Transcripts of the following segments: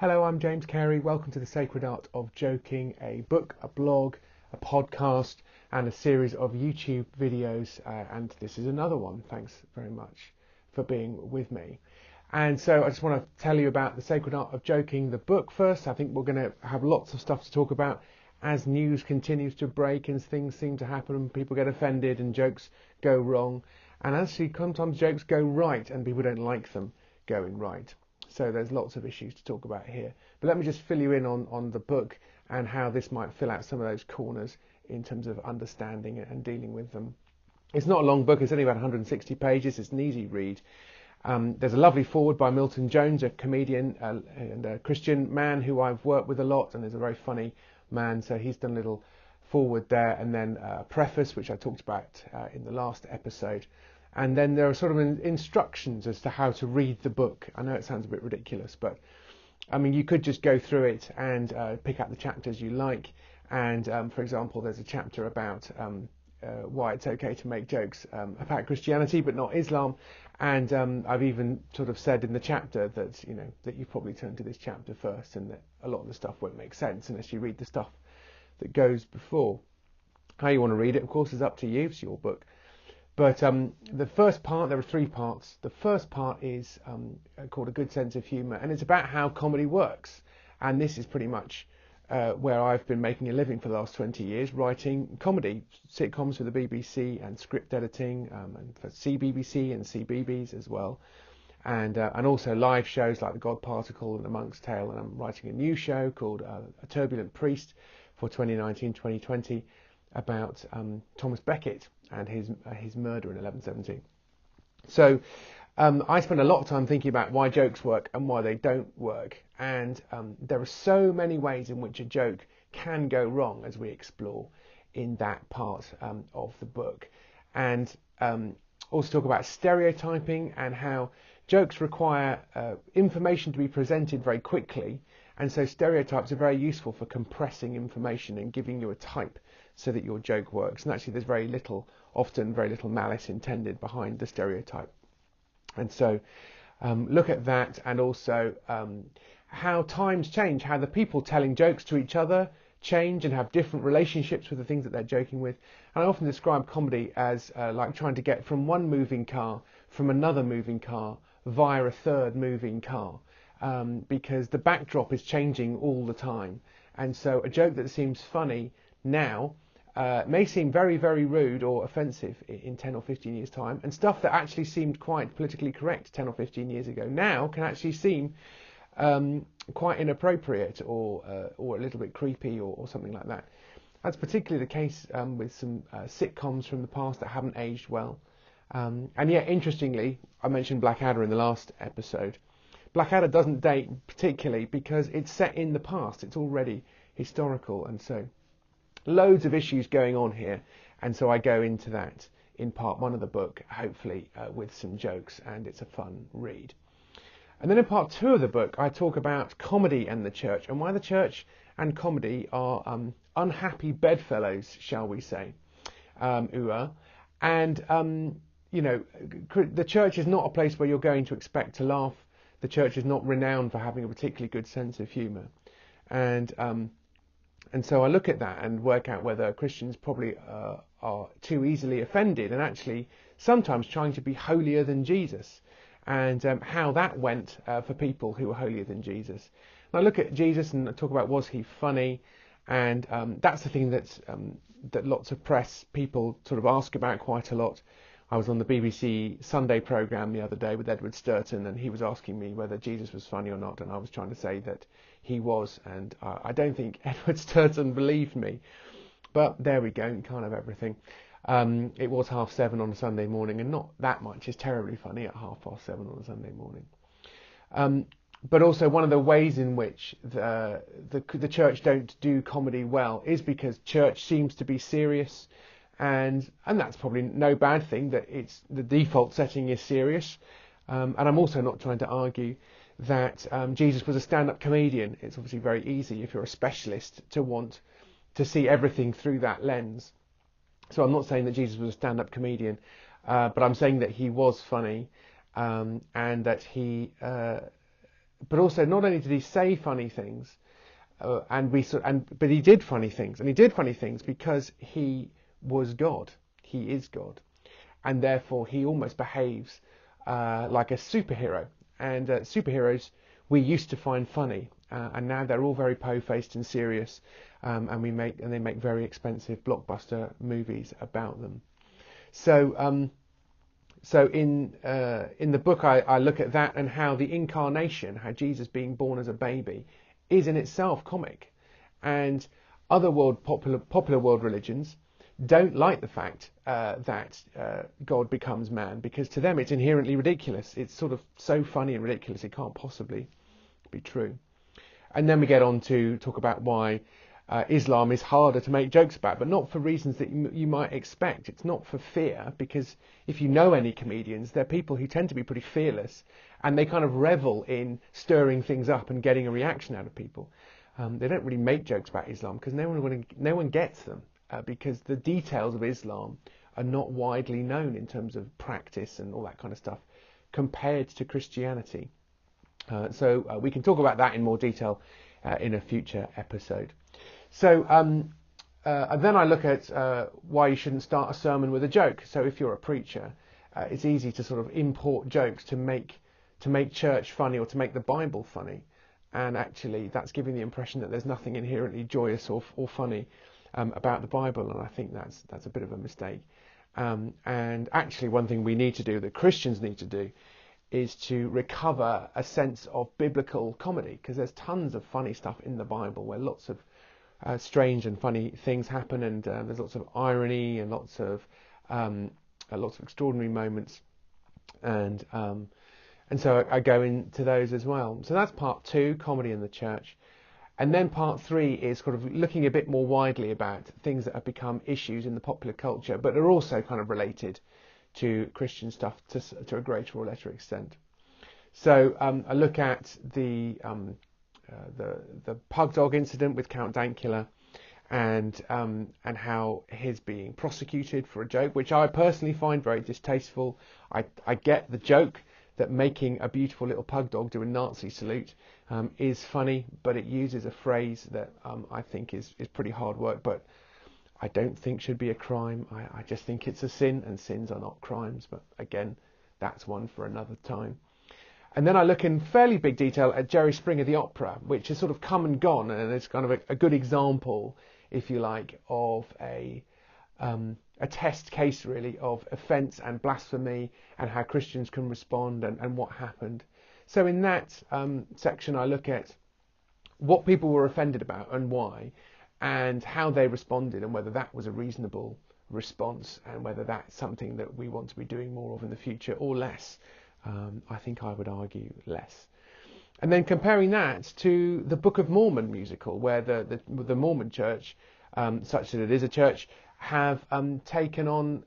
Hello, I'm James Cary. Welcome to The Sacred Art of Joking, a book, a blog, a podcast, and a series of YouTube videos. And this is another one. Thanks very much for being with me. And so I just want to tell you about The Sacred Art of Joking, the book first. I think we're going to have lots of stuff to talk about as news continues to break and things seem to happen and people get offended and jokes go wrong. And actually, sometimes jokes go right and people don't like them going right. So there's lots of issues to talk about here. But let me just fill you in on the book and how this might fill out some of those corners in terms of understanding it and dealing with them. It's not a long book. It's only about 160 pages. It's an easy read. There's a lovely foreword by Milton Jones, a comedian and a Christian man who I've worked with a lot, and is a very funny man. So he's done a little foreword there, and then a preface, which I talked about in the last episode. And then there are sort of instructions as to how to read the book. I know it sounds a bit ridiculous, but I mean, you could just go through it and pick out the chapters you like. And for example, there's a chapter about why it's okay to make jokes about Christianity, but not Islam. And I've even sort of said in the chapter that, you know, that you probably turn to this chapter first, and that a lot of the stuff won't make sense unless you read the stuff that goes before. How you want to read it, of course, is up to you. It's your book. But the first part, there are three parts. The first part is called A Good Sense of Humour, and it's about how comedy works. And this is pretty much where I've been making a living for the last 20 years, writing comedy, sitcoms for the BBC and script editing, and for CBBC and CBeebies as well. And also live shows like The God Particle and A Monk's Tale. And I'm writing a new show called A Turbulent Priest for 2019-2020 about Thomas Becket and his murder in 1117. So I spend a lot of time thinking about why jokes work and why they don't work. And there are so many ways in which a joke can go wrong, as we explore in that part of the book. And also talk about stereotyping and how jokes require information to be presented very quickly. And so stereotypes are very useful for compressing information and giving you a type so that your joke works. And actually there's often very little malice intended behind the stereotype. And so look at that, and also how times change, how the people telling jokes to each other change and have different relationships with the things that they're joking with. And I often describe comedy as like trying to get from one moving car from another moving car via a third moving car, because the backdrop is changing all the time. And so a joke that seems funny now may seem very, very rude or offensive in 10 or 15 years' time, and stuff that actually seemed quite politically correct 10 or 15 years ago now can actually seem quite inappropriate or a little bit creepy or something like that. That's particularly the case with some sitcoms from the past that haven't aged well. And yet, interestingly, I mentioned Blackadder in the last episode. Blackadder doesn't date particularly because it's set in the past. It's already historical, and so loads of issues going on here, and so I go into that in part one of the book, hopefully with some jokes, and it's a fun read. And then in part two of the book, I talk about comedy and the church, and why the church and comedy are unhappy bedfellows, shall we say. And you know, the church is not a place where you're going to expect to laugh. The church is not renowned for having a particularly good sense of humour. And so I look at that and work out whether Christians probably are too easily offended and actually sometimes trying to be holier than Jesus, and how that went for people who were holier than Jesus. And I look at Jesus and I talk about, was he funny? And that's the thing that lots of press people sort of ask about quite a lot. I was on the BBC Sunday programme the other day with Edward Sturton, and he was asking me whether Jesus was funny or not, and I was trying to say that he was, and I don't think Edward Sturton believed me. But there we go, you can't have everything. It was 7:30 on a Sunday morning, and not that much is terribly funny at 7:30 on a Sunday morning. But also one of the ways in which the church don't do comedy well is because church seems to be serious. And that's probably no bad thing, that it's the default setting is serious. And I'm also not trying to argue that Jesus was a stand-up comedian. It's obviously very easy if you're a specialist to want to see everything through that lens. So I'm not saying that Jesus was a stand-up comedian, but I'm saying that he was funny, and that he but also not only did he say funny things, but he did funny things, and he did funny things because he was God. He is God, and therefore he almost behaves like a superhero. And superheroes we used to find funny, and now they're all very po-faced and serious, and they make very expensive blockbuster movies about them. So in the book, I look at that and how the incarnation, how Jesus being born as a baby, is in itself comic, and other popular world religions don't like the fact that God becomes man, because to them it's inherently ridiculous. It's sort of so funny and ridiculous it can't possibly be true. And then we get on to talk about why Islam is harder to make jokes about, but not for reasons that you might expect. It's not for fear, because if you know any comedians, they're people who tend to be pretty fearless, and they kind of revel in stirring things up and getting a reaction out of people. They don't really make jokes about Islam because no one gets them, because the details of Islam are not widely known in terms of practice and all that kind of stuff compared to Christianity. So we can talk about that in more detail in a future episode. So then I look at why you shouldn't start a sermon with a joke. So if you're a preacher, it's easy to sort of import jokes to make church funny or to make the Bible funny, and actually that's giving the impression that there's nothing inherently joyous or funny about the Bible, and I think that's a bit of a mistake. And actually, one thing we need to do, that Christians need to do, is to recover a sense of biblical comedy, because there's tons of funny stuff in the Bible where lots of strange and funny things happen, and there's lots of irony and lots of extraordinary moments, and so I go into those as well. So that's part 2, comedy in the church. And then part 3 is sort of looking a bit more widely about things that have become issues in the popular culture, but are also kind of related to Christian stuff to a greater or lesser extent. So I look at the pug dog incident with Count Dankula, and how his being prosecuted for a joke, which I personally find very distasteful. I get the joke that making a beautiful little pug dog do a Nazi salute is funny, but it uses a phrase that I think is pretty hard work, but I don't think should be a crime. I just think it's a sin, and sins are not crimes. But again, that's one for another time. And then I look in fairly big detail at Jerry Springer the Opera, which has sort of come and gone, and it's kind of a good example, if you like, of a test case really of offence and blasphemy, and how Christians can respond, and what happened. So in that section I look at what people were offended about and why, and how they responded, and whether that was a reasonable response, and whether that's something that we want to be doing more of in the future or less. I think I would argue less. And then comparing that to the Book of Mormon musical, where the Mormon church, such that it is a church, have taken on,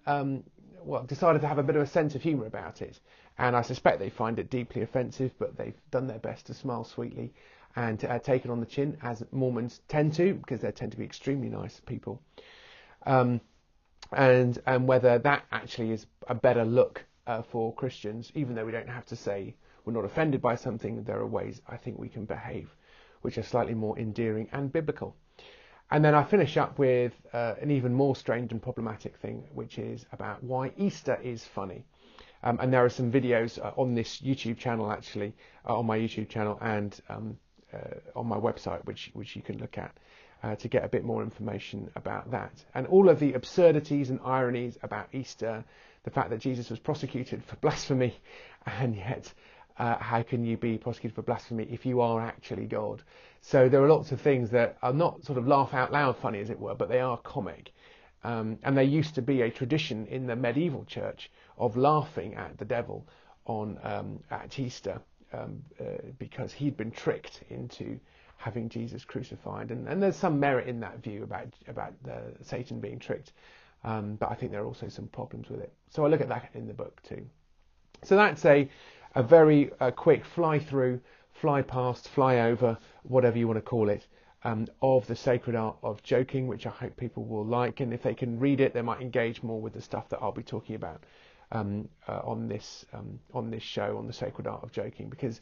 decided to have a bit of a sense of humour about it. And I suspect they find it deeply offensive, but they've done their best to smile sweetly and take it on the chin, as Mormons tend to, because they tend to be extremely nice people. And whether that actually is a better look for Christians, even though we don't have to say we're not offended by something, there are ways I think we can behave which are slightly more endearing and biblical. And then I finish up with an even more strange and problematic thing, which is about why Easter is funny. And there are some videos on this YouTube channel, actually, on my YouTube channel, and on my website, which you can look at to get a bit more information about that. And all of the absurdities and ironies about Easter, the fact that Jesus was prosecuted for blasphemy, and yet how can you be prosecuted for blasphemy if you are actually God? So there are lots of things that are not sort of laugh out loud funny, as it were, but they are comic. And there used to be a tradition in the medieval church of laughing at the devil at Easter because he'd been tricked into having Jesus crucified. And there's some merit in that view about Satan being tricked. But I think there are also some problems with it. So I look at that in the book too. So that's a very quick fly through, fly past, fly over, whatever you want to call it, of the sacred art of joking, which I hope people will like. And if they can read it, they might engage more with the stuff that I'll be talking about on this show, on the sacred art of joking. Because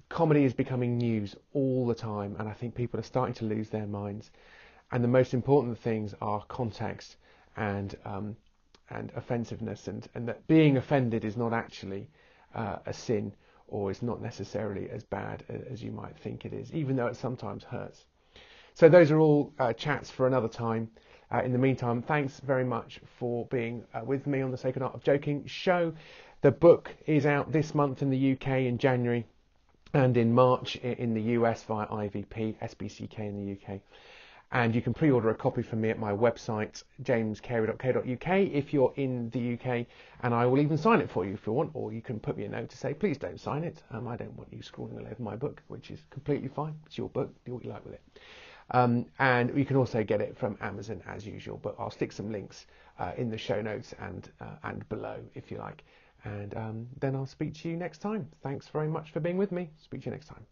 comedy is becoming news all the time, and I think people are starting to lose their minds. And the most important things are context and offensiveness, and that being offended is not actually a sin, or is not necessarily as bad as you might think it is, even though it sometimes hurts. So those are all chats for another time. In the meantime, thanks very much for being with me on the Sacred Art of Joking show. The book is out this month in the UK in January, and in March in the US via IVP, SBCK in the UK. And you can pre-order a copy from me at my website, jamescary.co.uk, if you're in the UK, and I will even sign it for you if you want, or you can put me a note to say, please don't sign it. I don't want you scrawling all over my book, which is completely fine. It's your book. Do what you like with it. And you can also get it from Amazon as usual, but I'll stick some links in the show notes and below if you like. And then I'll speak to you next time. Thanks very much for being with me. Speak to you next time.